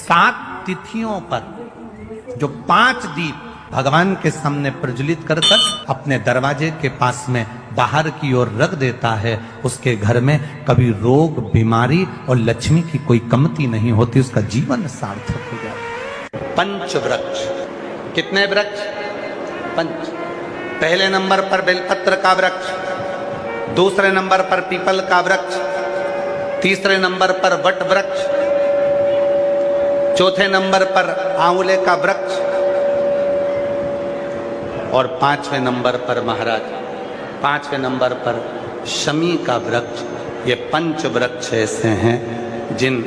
7 तिथियों पर जो 5 दीप भगवान के सामने प्रज्वलित कर अपने दरवाजे के पास में बाहर की ओर रख देता है, उसके घर में कभी रोग बीमारी और लक्ष्मी की कोई कमती नहीं होती, उसका जीवन सार्थक हो जाता है। पंच वृक्ष, कितने वृक्ष? पंच। पहले नंबर पर बेलपत्र का वृक्ष, दूसरे नंबर पर पीपल का वृक्ष, तीसरे नंबर पर वट वृक्ष, चौथे नंबर पर आंवले का वृक्ष और 5वें नंबर पर महाराज 5वें नंबर पर शमी का वृक्ष। ये पंच वृक्ष ऐसे हैं जिन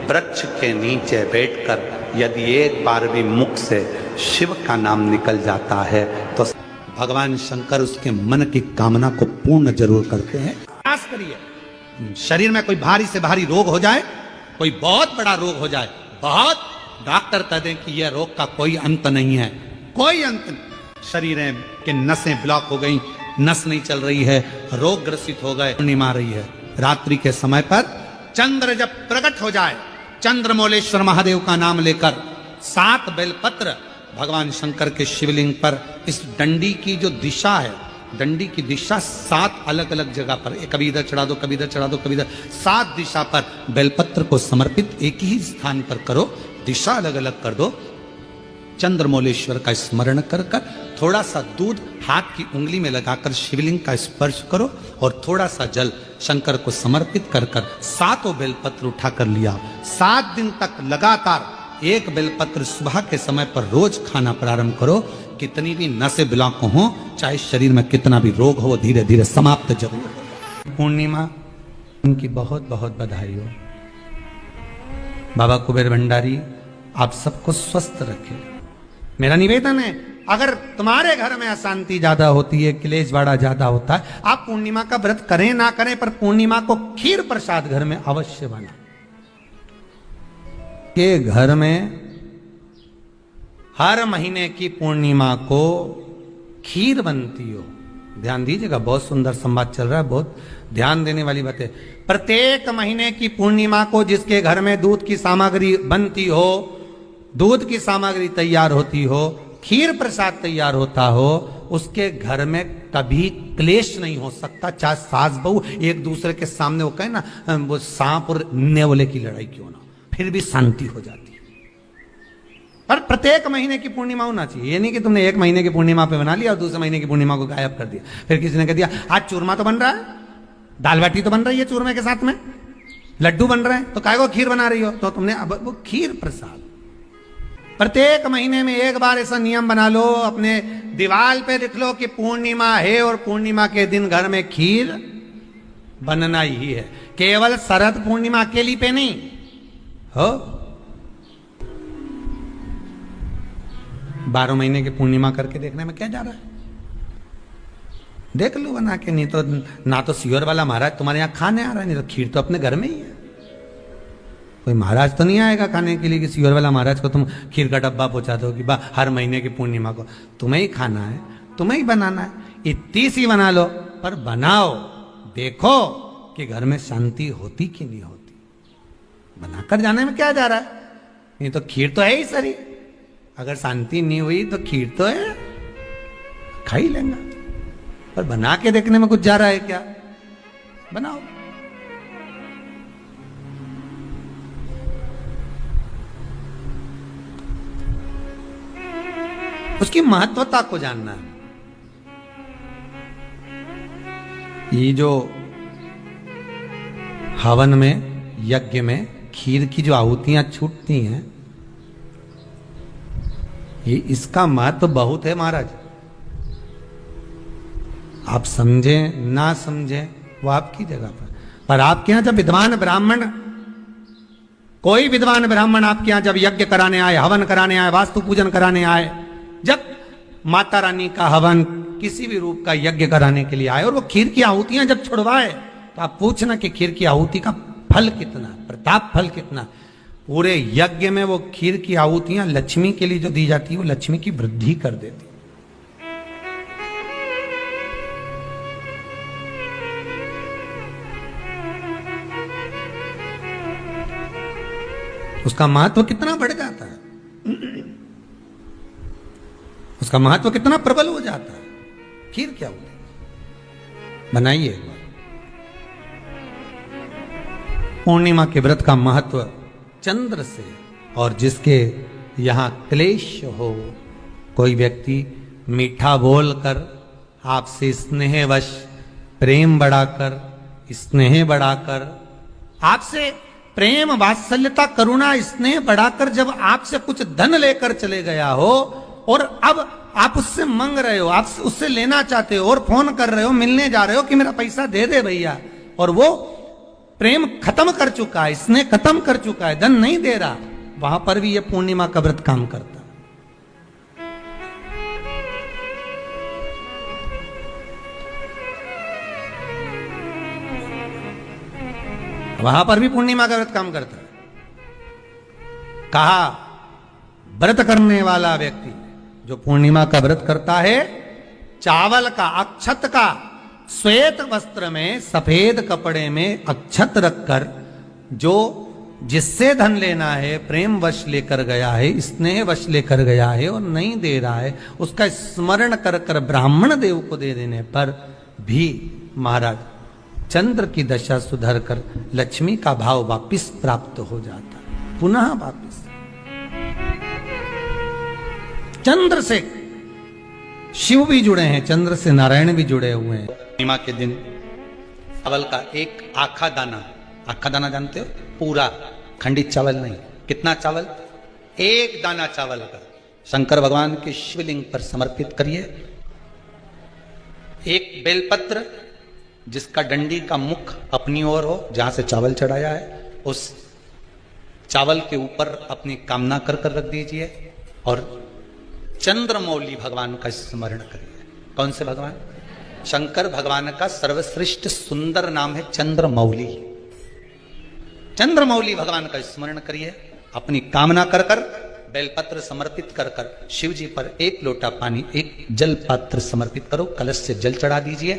वृक्ष के नीचे बैठकर यदि एक बार भी मुख से शिव का नाम निकल जाता है तो भगवान शंकर उसके मन की कामना को पूर्ण जरूर करते हैं। प्रयास करिए, शरीर में कोई भारी से भारी रोग हो जाए, कोई बहुत बड़ा रोग हो जाए, बहुत डॉक्टर कह दें कि यह रोग का कोई अंत नहीं है, कोई अंत नहीं, शरीर के नसें ब्लॉक हो गई, नस नहीं चल रही है, रोग ग्रसित हो गए, पूर्णिमा रही है, रात्रि के समय पर चंद्र जब प्रकट हो जाए, चंद्रमौलेश्वर महादेव का नाम लेकर 7 बेलपत्र भगवान शंकर के शिवलिंग पर, इस डंडी की जो दिशा है, डंडी की दिशा 7 अलग अलग जगह पर, कभी इधर चढ़ा दो, कभी इधर चढ़ा दो, कभी इधर, 7 दिशा पर बेलपत्र को समर्पित एक ही स्थान पर करो, दिशा अलग अलग कर दो, चंद्रमौलेश्वर का स्मरण कर कर थोड़ा सा दूध हाथ की उंगली में लगाकर शिवलिंग का स्पर्श करो और थोड़ा सा जल शंकर को समर्पित कर कर 7 बेलपत्र उठाकर लिया। 7 दिन तक लगातार एक बेलपत्र सुबह के समय पर रोज खाना प्रारंभ करो। कितनी भी नसें ब्लॉक हो, चाहे शरीर में कितना भी रोग हो, धीरे धीरे समाप्त जरूर होगा। पूर्णिमा उनकी बहुत बहुत बधाई हो। बाबा कुबेर भंडारी आप सबको स्वस्थ रखें। मेरा निवेदन है, अगर तुम्हारे घर में अशांति ज्यादा होती है, क्लेश बड़ा ज्यादा होता है, आप पूर्णिमा का व्रत करें ना करें, पर पूर्णिमा को खीर प्रसाद घर में अवश्य बना के घर में हर महीने की पूर्णिमा को खीर बनती हो। ध्यान दीजिएगा, बहुत सुंदर संवाद चल रहा है, बहुत ध्यान देने वाली बात है। प्रत्येक महीने की पूर्णिमा को जिसके घर में दूध की सामग्री बनती हो, दूध की सामग्री तैयार होती हो, खीर प्रसाद तैयार होता हो, उसके घर में कभी क्लेश नहीं हो सकता। चाहे सास बहू एक दूसरे के सामने वो कहे ना, वो सांप और नेवले की लड़ाई क्यों ना, फिर भी शांति हो जाती है। पर प्रत्येक महीने की पूर्णिमा होना चाहिए। ये नहीं कि तुमने एक महीने की पूर्णिमा पे बना लिया और दूसरे महीने की पूर्णिमा को गायब कर दिया। फिर किसी ने कह दिया आज चूरमा तो बन रहा है, दाल बाटी तो बन रही है चूरमे के साथ में, लड्डू बन रहे हैं, तो काहे को खीर बना रही हो? तो तुमने अब वो खीर प्रसाद प्रत्येक महीने में एक बार ऐसा नियम बना लो, अपने दीवार पे लिख लो कि पूर्णिमा है और पूर्णिमा के दिन घर में खीर बनना ही है। केवल शरद पूर्णिमा अकेली पे नहीं हो, 12 महीने की पूर्णिमा करके देखने में क्या जा रहा है? देख लो बना के। नहीं तो ना तो सियोर वाला महाराज तुम्हारे यहाँ खाने आ रहा है, नहीं तो खीर तो अपने घर में ही है। कोई महाराज तो नहीं आएगा खाने के लिए कि सियोर वाला महाराज को तुम खीर का डब्बा पहुंचा दो कि हर महीने की पूर्णिमा को तुम्हें ही खाना है, तुम्हें ही बनाना है। इतनी सी बना लो, पर बनाओ, देखो कि घर में शांति होती कि नहीं होती। बनाकर जाने में क्या जा रहा है? नहीं तो खीर तो है ही सरी, अगर शांति नहीं हुई तो खीर तो है, खा ही लेंगे। पर बना के देखने में कुछ जा रहा है क्या? बनाओ। उसकी महत्वता को जानना है। ये जो हवन में, यज्ञ में खीर की जो आहुतियां छूटती हैं, ये इसका महत्व बहुत है महाराज। आप समझे ना समझे वो आपकी जगह पर आपके यहां जब विद्वान ब्राह्मण, कोई विद्वान ब्राह्मण आपके यहां जब यज्ञ कराने आए, हवन कराने आए, वास्तु पूजन कराने आए, जब माता रानी का हवन किसी भी रूप का यज्ञ कराने के लिए आए और वो खीर की आहुतियां जब छुड़वाए, तो आप पूछना कि खीर की आहुति का फल कितना, प्रताप फल कितना। पूरे यज्ञ में वो खीर की आहुतियां लक्ष्मी के लिए जो दी जाती है, वो लक्ष्मी की वृद्धि कर देती। उसका महत्व कितना बढ़ जाता है, उसका महत्व कितना प्रबल हो जाता है। खीर क्या होती है, बनाइए एक बार। पूर्णिमा के व्रत का महत्व चंद्र से, और जिसके यहां क्लेश हो, कोई व्यक्ति मीठा बोलकर आपसे स्नेहवश प्रेम बढ़ाकर, स्नेह बढ़ाकर, आपसे प्रेम वात्सल्यता करुणा स्नेह बढ़ाकर जब आपसे कुछ धन लेकर चले गया हो और अब आप उससे मांग रहे हो, आप उससे लेना चाहते हो और फोन कर रहे हो, मिलने जा रहे हो कि मेरा पैसा दे दे भैया, और वो प्रेम खत्म कर चुका है, स्नेह खत्म कर चुका है, धन नहीं दे रहा, वहां पर भी ये पूर्णिमा का व्रत काम करता। वहां पर भी पूर्णिमा का व्रत काम करता है। कहा व्रत करने वाला व्यक्ति जो पूर्णिमा का व्रत करता है, चावल का, अक्षत का, श्वेत वस्त्र में, सफेद कपड़े में अक्षत रखकर, जो जिससे धन लेना है प्रेम वश लेकर गया है, स्नेह वश लेकर गया है और नहीं दे रहा है, उसका स्मरण कर कर ब्राह्मण देव को दे देने पर भी महाराज चंद्र की दशा सुधर कर लक्ष्मी का भाव वापिस प्राप्त हो जाता है, पुनः वापिस। चंद्र से शिव भी जुड़े हैं, चंद्र से नारायण भी जुड़े हुए हैं। पूर्णिमा के दिन चावल का एक आखा दाना, आखा दाना जानते हो, पूरा खंडित चावल नहीं, कितना चावल, एक दाना चावल का शंकर भगवान के शिवलिंग पर समर्पित करिए। एक बेलपत्र जिसका डंडी का मुख अपनी ओर हो, जहां से चावल चढ़ाया है, उस चावल के ऊपर अपनी कामना कर कर रख दीजिए और चंद्रमौली भगवान का स्मरण करिए। कौन से भगवान? शंकर भगवान का सर्वश्रेष्ठ सुंदर नाम है चंद्रमौली। चंद्रमौली भगवान का स्मरण करिए, अपनी कामना कर कर बेलपत्र समर्पित कर कर शिव जी पर एक लोटा पानी, एक जल पात्र समर्पित करो, कलश से जल चढ़ा दीजिए,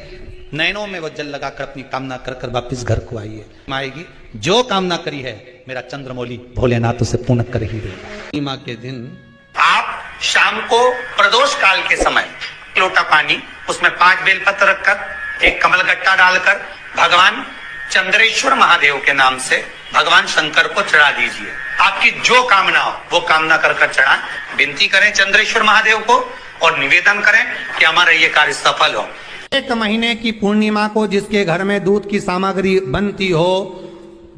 नैनों में वो जल लगाकर अपनी कामना कर कर वापिस घर को आइए। आएगी जो कामना करी है मेरा चंद्रमौली भोलेनाथ उसे पूर्ण कर ही देगा। पूर्णिमा के दिन आप शाम को प्रदोष काल के समय लोटा पानी, उसमें 5 बेलपत्र रखकर, एक कमल गट्टा डालकर भगवान चंद्रेश्वर महादेव के नाम से भगवान शंकर को चढ़ा दीजिए। आपकी जो कामना हो वो कामना कर कर चढ़ाएं, विनती करें चंद्रेश्वर महादेव को और निवेदन करें कि हमारा ये कार्य सफल हो। एक महीने की पूर्णिमा को जिसके घर में दूध की सामग्री बनती हो,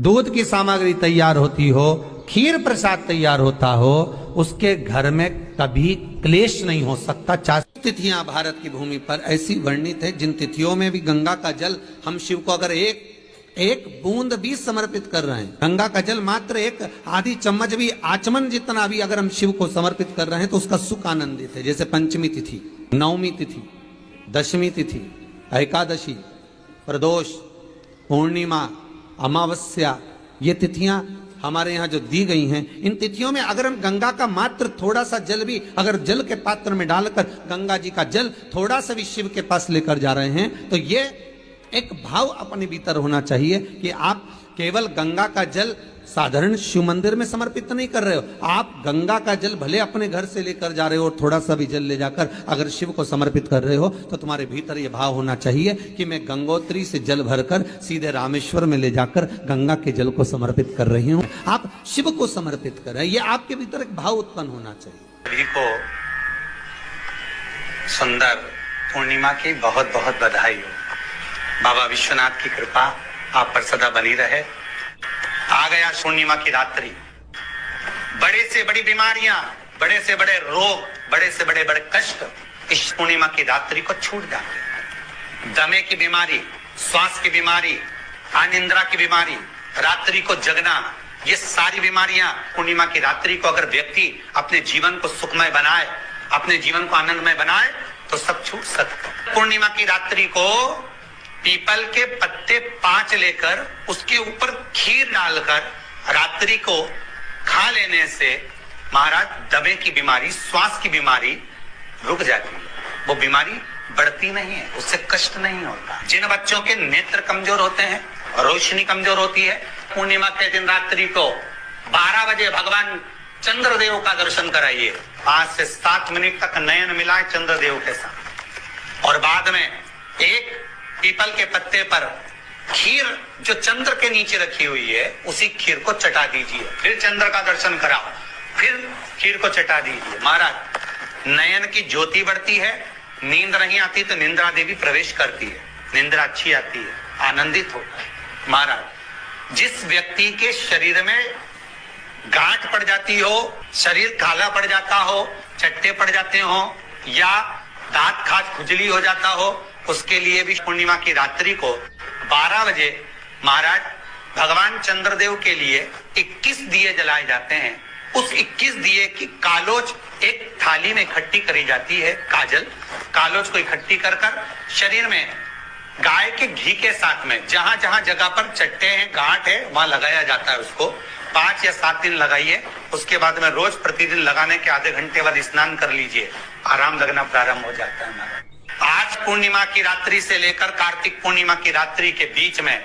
दूध की सामग्री तैयार होती हो, खीर प्रसाद तैयार होता हो, उसके घर में कभी क्लेश नहीं हो सकता। 4 तिथियां भारत की भूमि पर ऐसी वर्णित है जिन तिथियों में भी गंगा का जल हम शिव को अगर एक बूंद भी समर्पित कर रहे हैं, गंगा का जल मात्र एक आधी चम्मच भी, आचमन जितना भी अगर हम शिव को समर्पित कर रहे हैं तो उसका सुख आनंदित है। जैसे पंचमी तिथि, नवमी तिथि, दशमी तिथि, एकादशी, प्रदोष, पूर्णिमा, अमावस्या, ये तिथियां हमारे यहाँ जो दी गई हैं, इन तिथियों में अगर हम गंगा का मात्र थोड़ा सा जल भी अगर जल के पात्र में डालकर गंगा जी का जल थोड़ा सा भी शिव के पास लेकर जा रहे हैं तो ये एक भाव अपने भीतर होना चाहिए कि आप केवल गंगा का जल साधारण शिव मंदिर में समर्पित नहीं कर रहे हो, आप गंगा का जल भले अपने घर से लेकर जा रहे हो और थोड़ा सा भी जल ले जाकर अगर शिव को समर्पित कर रहे हो तो तुम्हारे भीतर यह भाव होना चाहिए कि मैं गंगोत्री से जल भरकर सीधे रामेश्वर में ले जाकर गंगा के जल को समर्पित कर रही हूँ। आप शिव को समर्पित कर रहे हैं, यह आपके भीतर एक भाव उत्पन्न होना चाहिए। सभी को सुंदर पूर्णिमा की बहुत बहुत बधाई हो। बाबा विश्वनाथ की कृपा आप पर सदा बनी रहे। आ गया पूर्णिमा की रात्रि, बड़े से बड़ी बीमारियां, बड़े से बड़े रोग, बड़े से बड़े बड़े कष्ट इस पूर्णिमा की रात्रि को छूट जाते हैं। दमे की बीमारी, श्वास की बीमारी, अनिद्रा की बीमारी, रात्रि को जगना, ये सारी बीमारियां पूर्णिमा की रात्रि को अगर व्यक्ति अपने जीवन को सुखमय बनाए, अपने जीवन को आनंदमय बनाए तो सब छूट सकता है। पूर्णिमा की रात्रि को पीपल के पत्ते 5 लेकर उसके ऊपर खीर डालकर रात्रि को खा लेने से महाराज दमे की बीमारी, श्वास की बीमारी रुक जाती है, वो बीमारी बढ़ती नहीं है, उससे कष्ट नहीं होता। जिन बच्चों के नेत्र कमजोर होते हैं, रोशनी कमजोर होती है, पूर्णिमा के दिन रात्रि को 12 बजे भगवान चंद्रदेव का दर्शन कराइए। 5 से 7 मिनट तक नयन मिलाए चंद्रदेव के साथ, और बाद में एक पीपल के पत्ते पर खीर जो चंद्र के नीचे रखी हुई है उसी खीर को चटा दीजिए। फिर चंद्र का दर्शन कराओ, फिर खीर को चटा दीजिए। महाराज, नयन की ज्योति बढ़ती है, नींद नहीं आती तो निंद्रा देवी प्रवेश करती है, निंद्रा अच्छी आती है, आनंदित होता है। महाराज, जिस व्यक्ति के शरीर में गांठ पड़ जाती हो, शरीर काला पड़ जाता हो, चट्टे पड़ जाते हो, या दांत खाज खुजली हो जाता हो, उसके लिए भी पूर्णिमा की रात्रि को 12 बजे महाराज भगवान चंद्रदेव के लिए 21 दिए जलाए जाते हैं। उस 21 दिए की कालोज एक थाली में इकट्ठी करी जाती है। कालोज को इकट्ठी कर शरीर में गाय के घी के साथ में जहां जहां जगह पर चट्टे हैं, गांठ है, वहां लगाया जाता है। उसको 5 या 7 दिन लगाइए। उसके बाद में रोज प्रतिदिन लगाने के आधे घंटे बाद स्नान कर लीजिए, आराम लगना प्रारंभ हो जाता है। महाराज, आज पूर्णिमा की रात्रि से लेकर कार्तिक पूर्णिमा की रात्रि के बीच में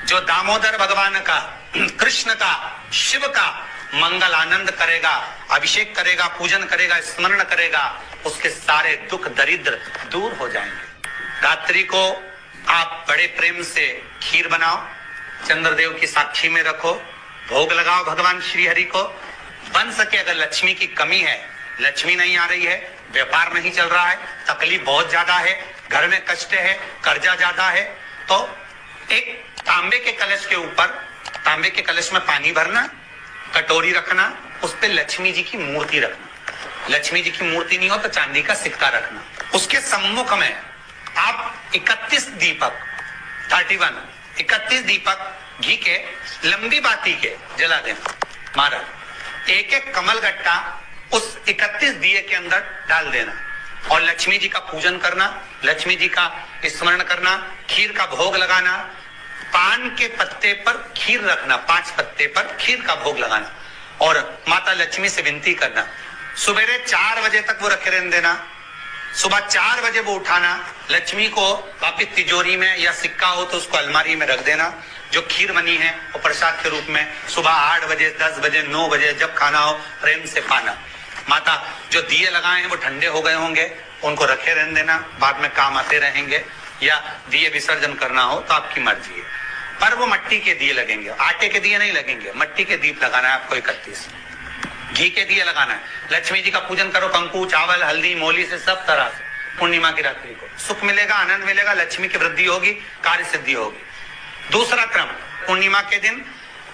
जो दामोदर भगवान का, कृष्ण का, शिव का मंगल आनंद करेगा, अभिषेक करेगा, पूजन करेगा, स्मरण करेगा, उसके सारे दुख दरिद्र दूर हो जाएंगे। रात्रि को आप बड़े प्रेम से खीर बनाओ, चंद्रदेव की साक्षी में रखो, भोग लगाओ भगवान श्री हरि को। बन सके अगर लक्ष्मी की कमी है, लक्ष्मी नहीं आ रही है, व्यापार नहीं चल रहा है, तकलीफ बहुत ज्यादा है, घर में कष्ट है, कर्जा ज्यादा है, तो एक तांबे के कलश के ऊपर, तांबे के कलश में पानी भरना, कटोरी रखना, उस पे लक्ष्मी जी की मूर्ति रखना। लक्ष्मी जी की मूर्ति नहीं हो तो चांदी का सिक्का रखना। उसके सम्मुख में आप 31 दीपक 31 दीपक घी के लंबी बाती के जला देना। महाराज, एक एक कमल गट्टा उस 31 दिए के अंदर डाल देना और लक्ष्मी जी का पूजन करना, लक्ष्मी जी का स्मरण करना, खीर का भोग लगाना, पान के पत्ते पर खीर रखना, 5 पत्ते पर खीर का भोग लगाना और माता लक्ष्मी से विनती करना। सुबेरे 4 बजे तक वो रखे रहने देना, सुबह 4 बजे वो उठाना, लक्ष्मी को वापिस तिजोरी में या सिक्का हो तो उसको अलमारी में रख देना। जो खीर बनी है वो प्रसाद के रूप में सुबह 8 बजे, 10 बजे, 9 बजे जब खाना हो प्रेम से पाना। माता, जो दिए लगाए हैं वो ठंडे हो गए होंगे, उनको रखे रहने देना, बाद में काम आते रहेंगे, या दिए विसर्जन करना हो तो आपकी मर्जी है। पर वो मिट्टी के दिए लगेंगे, आटे के दिए नहीं लगेंगे, मिट्टी के दीप लगाना है आपको। 31 घी के दिए लगाना है। लक्ष्मी जी का पूजन करो, कंकु, चावल, हल्दी, मोली से, सब तरह से। पूर्णिमा की रात्रि को सुख मिलेगा, आनंद मिलेगा, लक्ष्मी की वृद्धि होगी, कार्य सिद्धि होगी। दूसरा क्रम, पूर्णिमा के दिन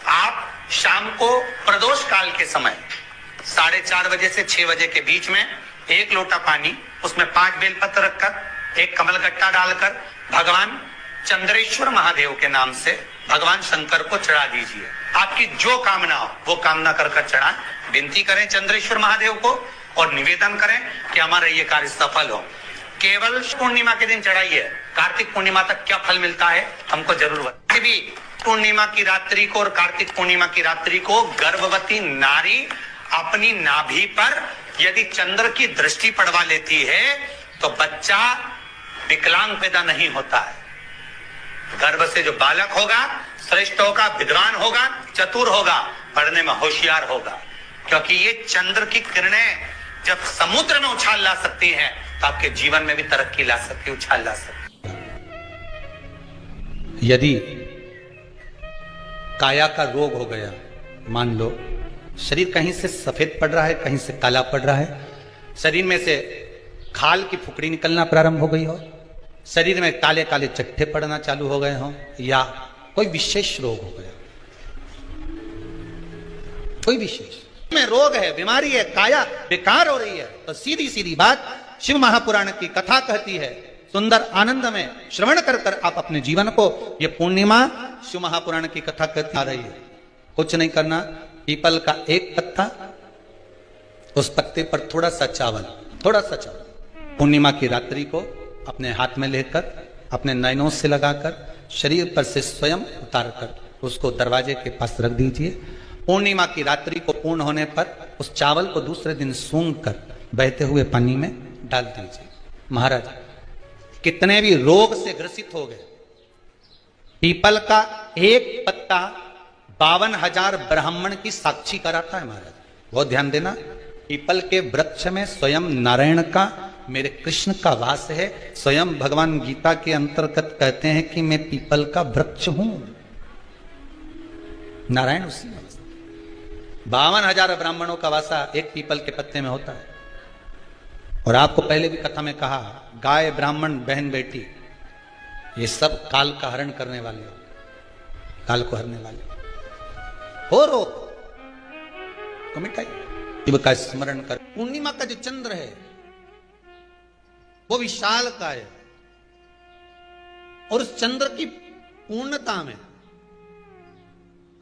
आप शाम को प्रदोष काल के समय 4:30 बजे से 6 बजे के बीच में 1 लोटा पानी, उसमें 5 बेलपत्र रखकर, 1 कमल गट्टा डालकर भगवान चंद्रेश्वर महादेव के नाम से भगवान शंकर को चढ़ा दीजिए। आपकी जो कामना हो वो कामना कर चढ़ाएं, विनती करें चंद्रेश्वर महादेव को और निवेदन करें कि हमारा ये कार्य सफल हो। केवल पूर्णिमा के दिन चढ़ाइए, कार्तिक पूर्णिमा तक क्या फल मिलता है हमको जरूर बताइए। भी पूर्णिमा की रात्रि को और कार्तिक पूर्णिमा की रात्रि को गर्भवती नारी अपनी नाभि पर यदि चंद्र की दृष्टि पड़वा लेती है तो बच्चा विकलांग पैदा नहीं होता है। गर्भ से जो बालक होगा श्रेष्ठ होगा, विद्वान होगा, चतुर होगा, पढ़ने में होशियार होगा, क्योंकि ये चंद्र की किरणें जब समुद्र में उछाल ला सकती हैं तो आपके जीवन में भी तरक्की ला सकती, उछाल ला सकती। यदि काया का रोग हो गया, मान लो शरीर कहीं से सफेद पड़ रहा है, कहीं से काला पड़ रहा है, शरीर में से खाल की फुकड़ी निकलना प्रारंभ हो गई हो, शरीर में काले काले चट्टे पड़ना चालू हो गए हों, या कोई विशेष रोग हो गया, कोई विशेष में रोग है, बीमारी है, काया बेकार हो रही है, तो सीधी सीधी बात शिव महापुराण की कथा कहती है। सुंदर आनंद में श्रवण कर कर आप अपने जीवन को, ये पूर्णिमा शिव महापुराण की कथा कहती आ रही है। कुछ नहीं करना, पीपल का 1 पत्ता, उस पत्ते पर थोड़ा सा चावल, पूर्णिमा की रात्रि को अपने हाथ में लेकर, अपने नयनों से लगाकर, शरीर पर से स्वयं उतार कर उसको दरवाजे के पास रख दीजिए। पूर्णिमा की रात्रि को पूर्ण होने पर उस चावल को दूसरे दिन सूंघ कर बहते हुए पानी में डाल दीजिए। महाराज, कितने भी रोग से ग्रसित हो गए, पीपल का 1 पत्ता 52,000 ब्राह्मण की साक्षी कराता है महाराज। बहुत ध्यान देना, पीपल के वृक्ष में स्वयं नारायण का, मेरे कृष्ण का वास है। स्वयं भगवान गीता के अंतर्गत कहते हैं कि मैं पीपल का वृक्ष हूं, नारायण उसी में। 52,000 ब्राह्मणों का वासा एक पीपल के पत्ते में होता है। और आपको पहले भी कथा में कहा, गाय, ब्राह्मण, बहन, बेटी, ये सब काल का हरण करने वाले हो, काल को हरने वाले हो। रो तो मिटाई, शिव का स्मरण कर। पूर्णिमा का जो चंद्र है वो विशाल का है, और उस चंद्र की पूर्णता में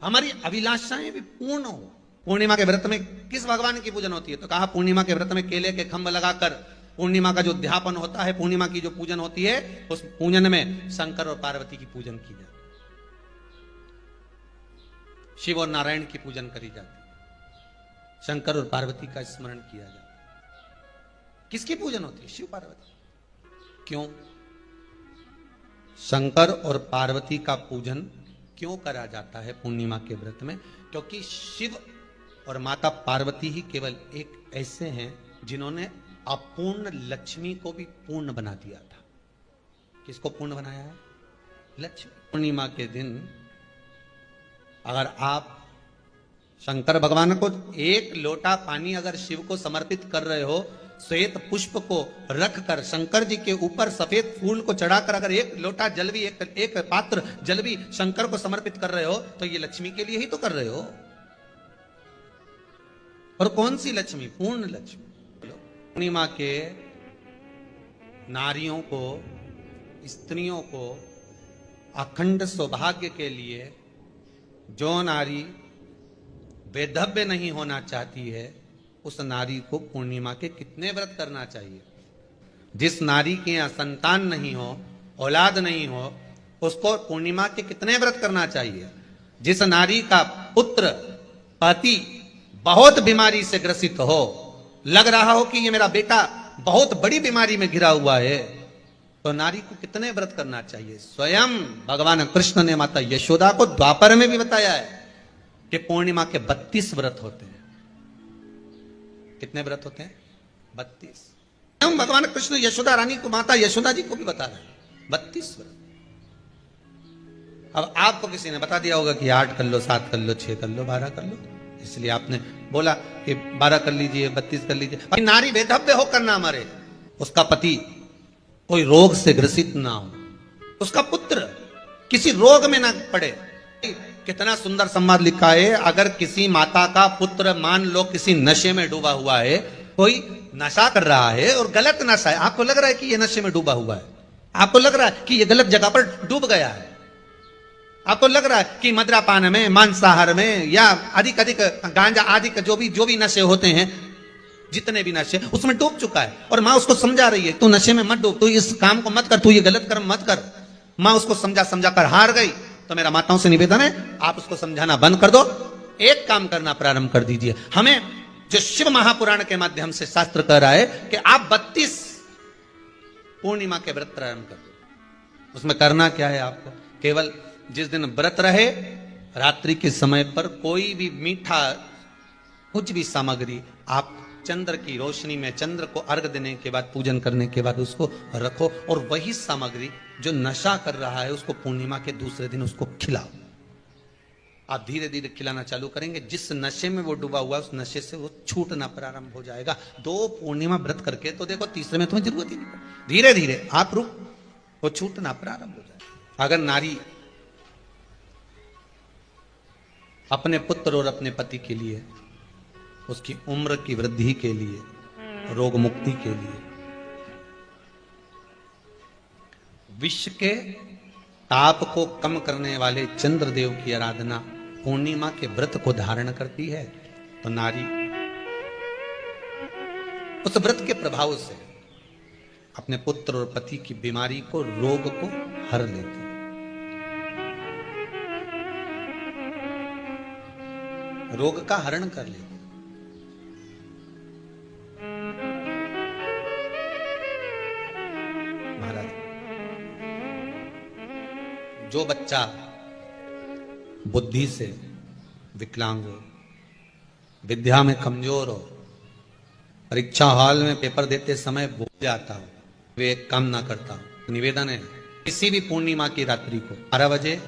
हमारी अभिलाषाएं भी पूर्ण हो। पूर्णिमा के व्रत में किस भगवान की पूजन होती है? तो कहा पूर्णिमा के व्रत में केले के खंभ लगाकर पूर्णिमा का जो अध्यापन होता है, पूर्णिमा की जो पूजन होती है, उस पूजन में शंकर और पार्वती की पूजन की जाती है, शिव और नारायण की पूजन करी जाती है, शंकर और पार्वती का स्मरण किया जाता है। किसकी पूजन होती है? शिव पार्वती। क्यों शंकर और पार्वती का पूजन क्यों करा जाता है पूर्णिमा के व्रत में? क्योंकि शिव और माता पार्वती ही केवल एक ऐसे हैं जिन्होंने अपूर्ण लक्ष्मी को भी पूर्ण बना दिया था। किसको पूर्ण बनाया है? लक्ष्मी। पूर्णिमा के दिन अगर आप शंकर भगवान को एक लोटा पानी अगर शिव को समर्पित कर रहे हो, श्वेत पुष्प को रखकर शंकर जी के ऊपर सफेद फूल को चढ़ाकर अगर एक लोटा जल भी, एक पात्र जल भी शंकर को समर्पित कर रहे हो, तो ये लक्ष्मी के लिए ही तो कर रहे हो। और कौन सी लक्ष्मी? पूर्ण लक्ष्मी। पूर्णिमा के नारियों को, स्त्रियों को अखंड सौभाग्य के लिए, जो नारी वैधव्य नहीं होना चाहती है, उस नारी को पूर्णिमा के कितने व्रत करना चाहिए? जिस नारी के यहाँ संतान नहीं हो, औलाद नहीं हो, उसको पूर्णिमा के कितने व्रत करना चाहिए? जिस नारी का पुत्र, पति बहुत बीमारी से ग्रसित हो, लग रहा हो कि ये मेरा बेटा बहुत बड़ी बीमारी में घिरा हुआ है, तो नारी को कितने व्रत करना चाहिए? स्वयं भगवान कृष्ण ने माता यशोदा को द्वापर में भी बताया है कि पूर्णिमा के 32 व्रत होते हैं। कितने व्रत होते हैं? 32। हम भगवान कृष्ण यशोदा रानी को, माता यशोदा जी को भी बता रहे हैं 32 व्रत। अब आपको किसी ने बता दिया होगा कि 8 कर लो, 7 कर लो, 6 कर लो, 12 कर लो, इसलिए आपने बोला कि 12 कर लीजिए, 32 कर लीजिए। नारी वैधव्य होकर ना मरे, उसका पति कोई रोग से ग्रसित ना हो, उसका पुत्र किसी रोग में ना पड़े। कितना सुंदर संवाद लिखा है, अगर किसी माता का पुत्र मान लो किसी नशे में डूबा हुआ है, कोई नशा कर रहा है और गलत नशा है, आपको लग रहा है कि ये नशे में डूबा हुआ है, आपको लग रहा है कि ये गलत जगह पर डूब गया है, आपको लग रहा है कि मद्रापान में, मांसाहार में या अधिक गांजा आदि जो भी नशे होते हैं, जितने भी नशे, उसमें डूब चुका है, और माँ उसको समझा रही है तू नशे में मत डूब, तू इस काम को मत कर, तू ये गलत कर्म मत कर। माँ उसको समझा कर हार गई। तो मेरा माताओं से निवेदन है, आप उसको समझाना बंद कर दो, एक काम करना प्रारंभ कर दीजिए। हमें जो शिव महापुराण के माध्यम से शास्त्र कह रहा है कि आप 32 पूर्णिमा के व्रत प्रारंभ कर दो। उसमें करना क्या है? आपको केवल जिस दिन व्रत रहे, रात्रि के समय पर कोई भी मीठा, कुछ भी सामग्री आप चंद्र की रोशनी में, चंद्र को अर्घ देने के बाद, पूजन करने के बाद उसको रखो, और वही सामग्री जो नशा कर रहा है उसको पूर्णिमा के दूसरे दिन उसको खिलाओ। आप धीरे धीरे खिलाना चालू करेंगे, जिस नशे में वो डूबा हुआ, उस नशे से वो छूटना प्रारंभ हो जाएगा। 2 पूर्णिमा व्रत करके तो देखो, तीसरे में तुम्हें जरूरत ही नहीं पड़ेगी, धीरे धीरे आप रुक, वो छूटना प्रारंभ हो जाएगा। अगर नारी अपने पुत्र और अपने पति के लिए, उसकी उम्र की वृद्धि के लिए, रोग मुक्ति के लिए, विश्व के ताप को कम करने वाले चंद्रदेव की आराधना पूर्णिमा के व्रत को धारण करती है, तो नारी उस व्रत के प्रभाव से अपने पुत्र और पति की बीमारी को, रोग को हर लेती है। रोग का हरण कर लेती। महाराज, जो बच्चा बुद्धि से, विकलांग हो, विद्या में कमजोर हो, परीक्षा हॉल में पेपर देते समय भूल जाता हो, वे एक काम ना करता हो, निवेदन है किसी भी पूर्णिमा की रात्रि को 12 बजे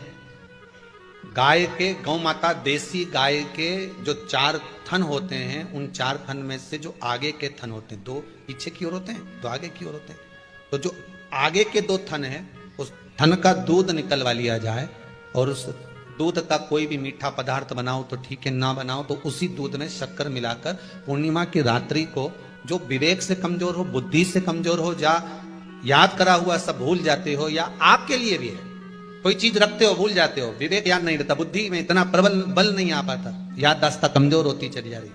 गाय के, गौ माता देसी गाय के जो 4 थन होते हैं, उन 4 थन में से जो आगे के थन होते हैं, 2 पीछे की ओर होते हैं, 2 आगे की ओर होते हैं, तो जो आगे के 2 थन है उस थन का दूध निकलवा लिया जाए और उस दूध का कोई भी मीठा पदार्थ बनाओ तो ठीक है, ना बनाओ तो उसी दूध में शक्कर मिलाकर पूर्णिमा की रात्रि को, जो विवेक से कमजोर हो, बुद्धि से कमजोर हो, या याद करा हुआ सब भूल जाते हो, या आपके लिए भी है कोई चीज रखते हो भूल जाते हो, विवेक याद नहीं रहता, बुद्धि में इतना प्रबल बल नहीं आ पाता, याददाश्त कमजोर होती चली जा रही,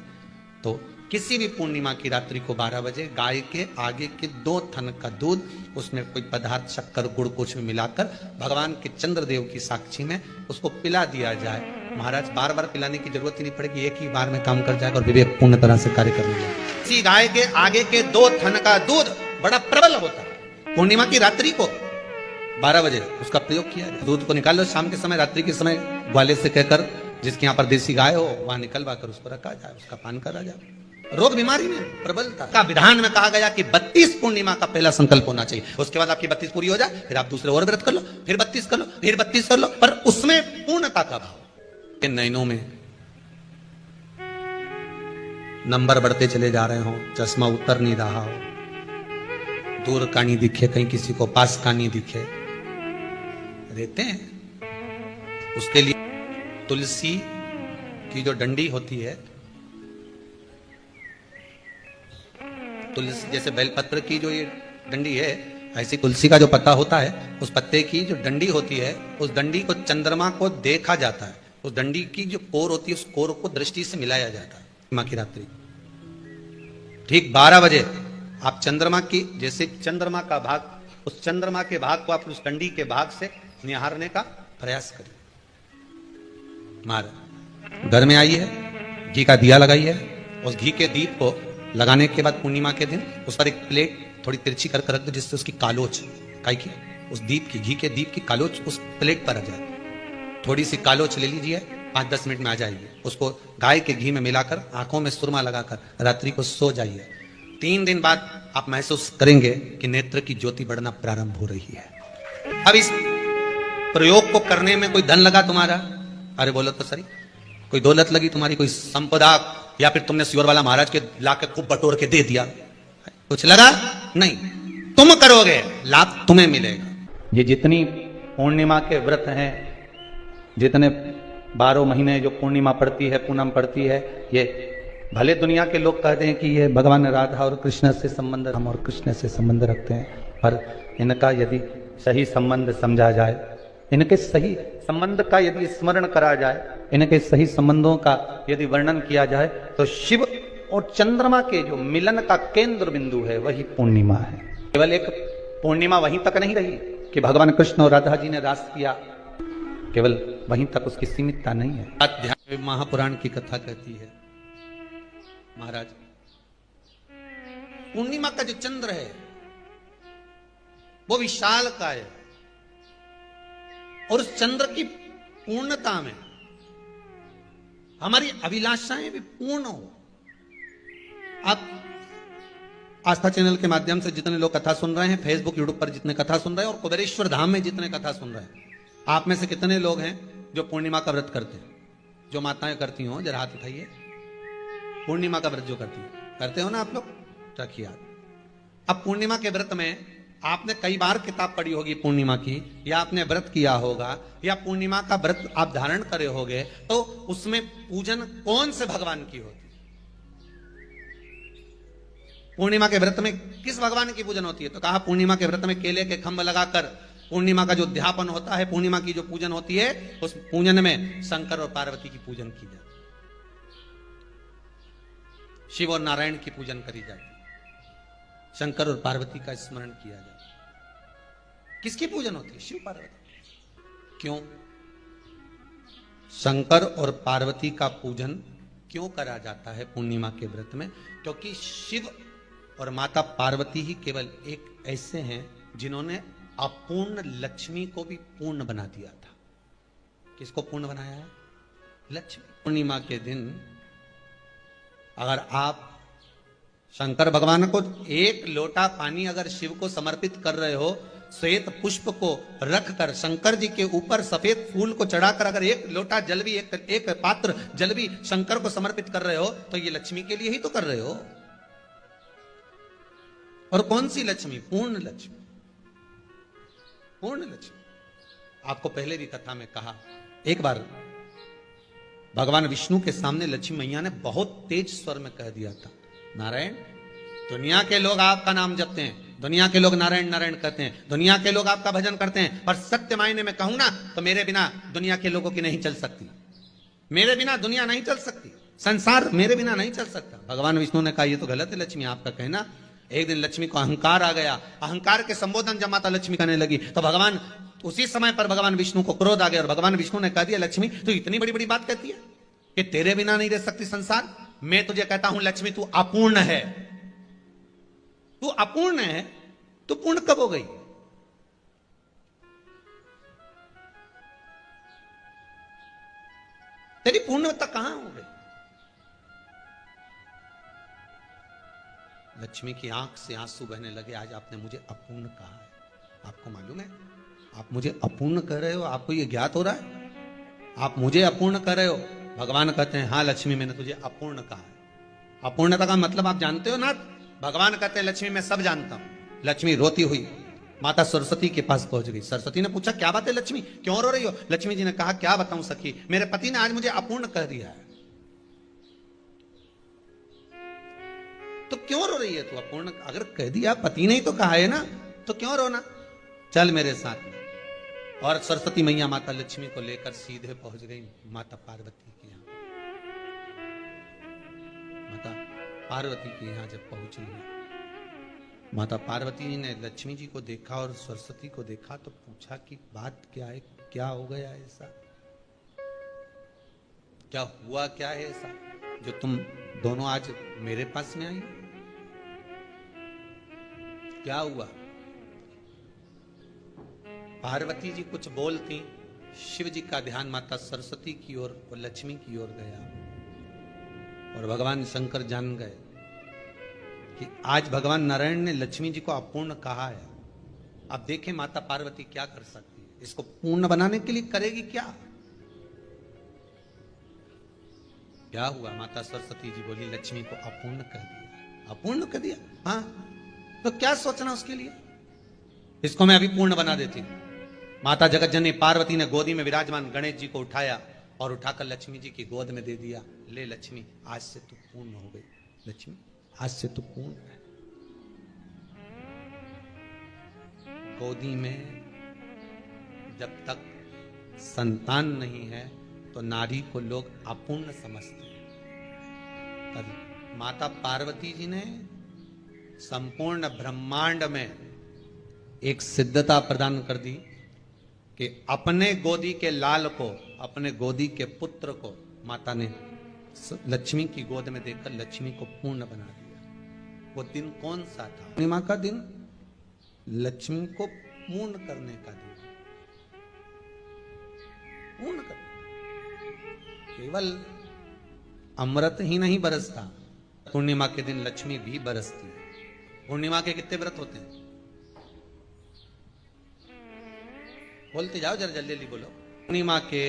तो किसी भी पूर्णिमा की रात्रि को 12 बजे गाय के आगे के 2 थन का दूध, उसमें कोई पदार्थ शक्कर गुड़ कुछ भी मिलाकर भगवान के चंद्रदेव की साक्षी में उसको पिला दिया जाए। महाराज बार बार पिलाने की जरूरत ही नहीं पड़ेगी, एक ही बार में काम कर जाएगा और विवेक पूर्ण तरह से कार्य कर लेगा। इसी गाय के आगे के 2 थन का दूध बड़ा प्रबल होता है, पूर्णिमा की रात्रि को 12 बजे उसका प्रयोग किया जाए। दूध को निकाल लो शाम के समय, रात्रि के समय ग्वाले से कहकर, जिसके यहाँ पर देसी गाय हो वहां निकलवा कर उसको रखा जाए, उसका पान करा जाए। रोग बीमारी में प्रबलता का विधान में कहा गया कि 32 पूर्णिमा का पहला संकल्प होना चाहिए, उसके बाद आपकी 32 पूरी हो जाए, फिर आप दूसरे और व्रत कर लो, फिर 32 कर लो, फिर 32 कर लो, पर उसमें पूर्णता का भाव। नैनों में नंबर बढ़ते चले जा रहे हो, चश्मा उतर नहीं रहा हो, दूर का नहीं दिखे, कहीं किसी को पास का नहीं दिखे, रहते हैं। उसके लिए तुलसी की जो डंडी होती है, तुलसी जैसे बेलपत्र की जो ये डंडी है, ऐसी तुलसी का जो पत्ता होता है, उस पत्ते की जो डंडी होती है, उस डंडी को चंद्रमा को देखा जाता है, उस डंडी की जो कोर होती है, उस कोर को दृष्टि से मिलाया जाता है। माँ की रात्रि ठीक 12 बजे आप चंद्रमा की, जैसे चंद्रमा का भाग, उस चंद्रमा के भाग को आप उस डंडी के भाग से निहारने का प्रयास करिए। महाराज घर में आई है, घी का दिया लगाई है, उस घी के दीप को लगाने के बाद पूर्णिमा के दिन उस पर एक प्लेट थोड़ी तिरछी करके रख दो, जिससे उसकी कालोच काई की, उस दीप की, घी के दीप की कालोच उस प्लेट पर आ जाए। थोड़ी सी कालोच ले लीजिए, 5-10 मिनट में आ जाएगी। उसको गाय के घी में मिलाकर आंखों में सुरमा लगाकर रात्रि को सो जाइए। 3 दिन बाद आप महसूस करेंगे कि नेत्र की ज्योति बढ़ना प्रारंभ हो रही है। अब इस प्रयोग को करने में कोई धन लगा तुम्हारा? अरे बोलो तो सही, कोई दौलत लगी तुम्हारी, कोई संपदा, या फिर तुमने सियोर वाला महाराज के लाके खूब बटोर के दे दिया, कुछ लगा नहीं, तुम करोगे लाभ तुम्हें मिलेगा। ये जितनी पूर्णिमा के व्रत हैं, जितने 12 महीने जो पूर्णिमा पड़ती है, पूनम पड़ती है, ये भले दुनिया के लोग कहते हैं कि ये भगवान राधा और कृष्ण से संबंध, हम और कृष्ण से संबंध रखते हैं, पर इनका यदि सही संबंध समझा जाए, इनके सही संबंध का यदि स्मरण करा जाए, इनके सही संबंधों का यदि वर्णन किया जाए, तो शिव और चंद्रमा के जो मिलन का केंद्र बिंदु है वही पूर्णिमा है। केवल एक पूर्णिमा वहीं तक नहीं रही कि भगवान कृष्ण और राधा जी ने रास किया, केवल वहीं तक उसकी सीमितता नहीं है। अध्यात्म महापुराण की कथा कहती है, महाराज पूर्णिमा का जो चंद्र है वो विशाल का है, और उस चंद्र की पूर्णता में हमारी अभिलाषाएं भी पूर्ण हो। आप आस्था चैनल के माध्यम से जितने लोग कथा सुन रहे हैं, फेसबुक यूट्यूब पर जितने कथा सुन रहे हैं, और कुबेरेश्वर धाम में जितने कथा सुन रहे हैं, आप में से कितने लोग हैं जो पूर्णिमा का व्रत करते हैं? जो माताएं करती हो जरा हाथ उठाइए। पूर्णिमा का व्रत जो करते हो ना आप लोग, रखिए हाथ। अब पूर्णिमा के व्रत में आपने कई बार किताब पढ़ी होगी पूर्णिमा की, या आपने व्रत किया होगा, या पूर्णिमा का व्रत आप धारण करे होगे, तो उसमें पूजन कौन से भगवान की होती है? पूर्णिमा के व्रत में किस भगवान की पूजन होती है? तो कहा पूर्णिमा के व्रत में केले के खंभ लगाकर पूर्णिमा का जो अध्यापन होता है, पूर्णिमा की जो पूजन होती है, उस पूजन में शंकर और पार्वती की पूजन की जाती है, शिव और नारायण की पूजन करी जाती है, शंकर और पार्वती का स्मरण किया जाता है। किसकी पूजन होती है? शिव पार्वती। क्यों शंकर और पार्वती का पूजन क्यों करा जाता है पूर्णिमा के व्रत में? क्योंकि शिव और माता पार्वती ही केवल एक ऐसे हैं जिन्होंने अपूर्ण लक्ष्मी को भी पूर्ण बना दिया था। किसको पूर्ण बनाया है? लक्ष्मी। पूर्णिमा के दिन अगर आप शंकर भगवान को एक लोटा पानी अगर शिव को समर्पित कर रहे हो, श्वेत पुष्प को रख कर शंकर जी के ऊपर सफेद फूल को चढ़ाकर अगर एक लोटा जल भी एक पात्र जल भी शंकर को समर्पित कर रहे हो, तो ये लक्ष्मी के लिए ही तो कर रहे हो। और कौन सी लक्ष्मी? पूर्ण लक्ष्मी। पूर्ण लक्ष्मी। आपको पहले भी कथा में कहा, एक बार भगवान विष्णु के सामने लक्ष्मी मैया ने बहुत तेज स्वर में कह दिया था, नारायण, दुनिया के लोग आपका नाम जपते हैं, दुनिया के लोग नारायण नारायण कहते हैं, दुनिया के लोग आपका भजन करते हैं, पर सत्य मायने में कहूं ना तो मेरे बिना दुनिया के लोगों की नहीं चल सकती, मेरे बिना दुनिया नहीं चल सकती, संसार मेरे बिना नहीं चल सकता। भगवान विष्णु ने कहा ये तो गलत है लक्ष्मी आपका कहना। एक दिन लक्ष्मी को अहंकार आ गया, अहंकार के संबोधन जब माता लक्ष्मी करने लगी तो भगवान उसी समय पर भगवान विष्णु को क्रोध आ गया और भगवान विष्णु ने कह दिया, लक्ष्मी तू इतनी बड़ी बड़ी बात कहती है कि तेरे बिना नहीं रह सकती संसार। मैं तुझे कहता हूं लक्ष्मी तू अपूर्ण है, तू अपूर्ण है, तू पूर्ण कब हो गई? तेरी पूर्णता कहां हो गई? लक्ष्मी की आंख से आंसू बहने लगे। आज आपने मुझे अपूर्ण कहा है, आपको मालूम है आप मुझे अपूर्ण कह रहे हो? आपको ये ज्ञात हो रहा है आप मुझे अपूर्ण कह रहे हो? भगवान कहते हैं हाँ लक्ष्मी मैंने तुझे अपूर्ण कहा है। अपूर्णता का मतलब आप जानते हो ना? भगवान कहते हैं लक्ष्मी मैं सब जानता हूं। लक्ष्मी रोती हुई माता सरस्वती के पास पहुंच गई। सरस्वती ने पूछा क्या बात है लक्ष्मी, क्यों रो रही हो? लक्ष्मी जी ने कहा क्या बताऊं सखी, मेरे पति ने आज मुझे अपूर्ण कह दिया है। तो क्यों रो रही है तू? अपूर्ण अगर कह दिया, पति ने ही तो कहा है ना, तो क्यों रोना? चल मेरे साथ में। और सरस्वती मैया माता लक्ष्मी को लेकर सीधे पहुंच गई माता पार्वती के यहां। माता पार्वती के यहां जब पहुंची, माता पार्वती जी ने लक्ष्मी जी को देखा और सरस्वती को देखा तो पूछा कि बात क्या है, क्या हो गया ऐसा, क्या हुआ, क्या है ऐसा जो तुम दोनों आज मेरे पास में आई? क्या हुआ? पार्वती जी कुछ बोलती, शिव जी का ध्यान माता सरस्वती की ओर और लक्ष्मी की ओर गया और भगवान शंकर जान गए कि आज भगवान नारायण ने लक्ष्मी जी को अपूर्ण कहा है। अब देखें माता पार्वती क्या कर सकती है, इसको पूर्ण बनाने के लिए करेगी क्या? क्या हुआ? माता सरस्वती जी बोली लक्ष्मी को अपूर्ण कर दिया। अपूर्ण कर दिया? हाँ, तो क्या सोचना उसके लिए, इसको मैं अभी पूर्ण बना देती हूं। माता जगतजननी पार्वती ने गोदी में विराजमान गणेश जी को उठाया और उठाकर लक्ष्मी जी की गोद में दे दिया। ले लक्ष्मी आज से तू पूर्ण हो गई, लक्ष्मी आज से तू पूर्ण है। गोदी में जब तक संतान नहीं है तो नारी को लोग अपूर्ण समझते हैं। तब माता पार्वती जी ने संपूर्ण ब्रह्मांड में एक सिद्धता प्रदान कर दी कि अपने गोदी के लाल को, अपने गोदी के पुत्र को माता ने लक्ष्मी की गोद में देकर लक्ष्मी को पूर्ण बना दिया। वो दिन कौन सा था? पूर्णिमा का दिन, लक्ष्मी को पूर्ण करने का दिन। पूर्ण कर, केवल अमृत ही नहीं बरसता, पूर्णिमा के दिन लक्ष्मी भी बरसती है। पूर्णिमा के कितने व्रत होते हैं? बोलते जाओ जरा, जल्दी जल्दी बोलो। पूर्णिमा के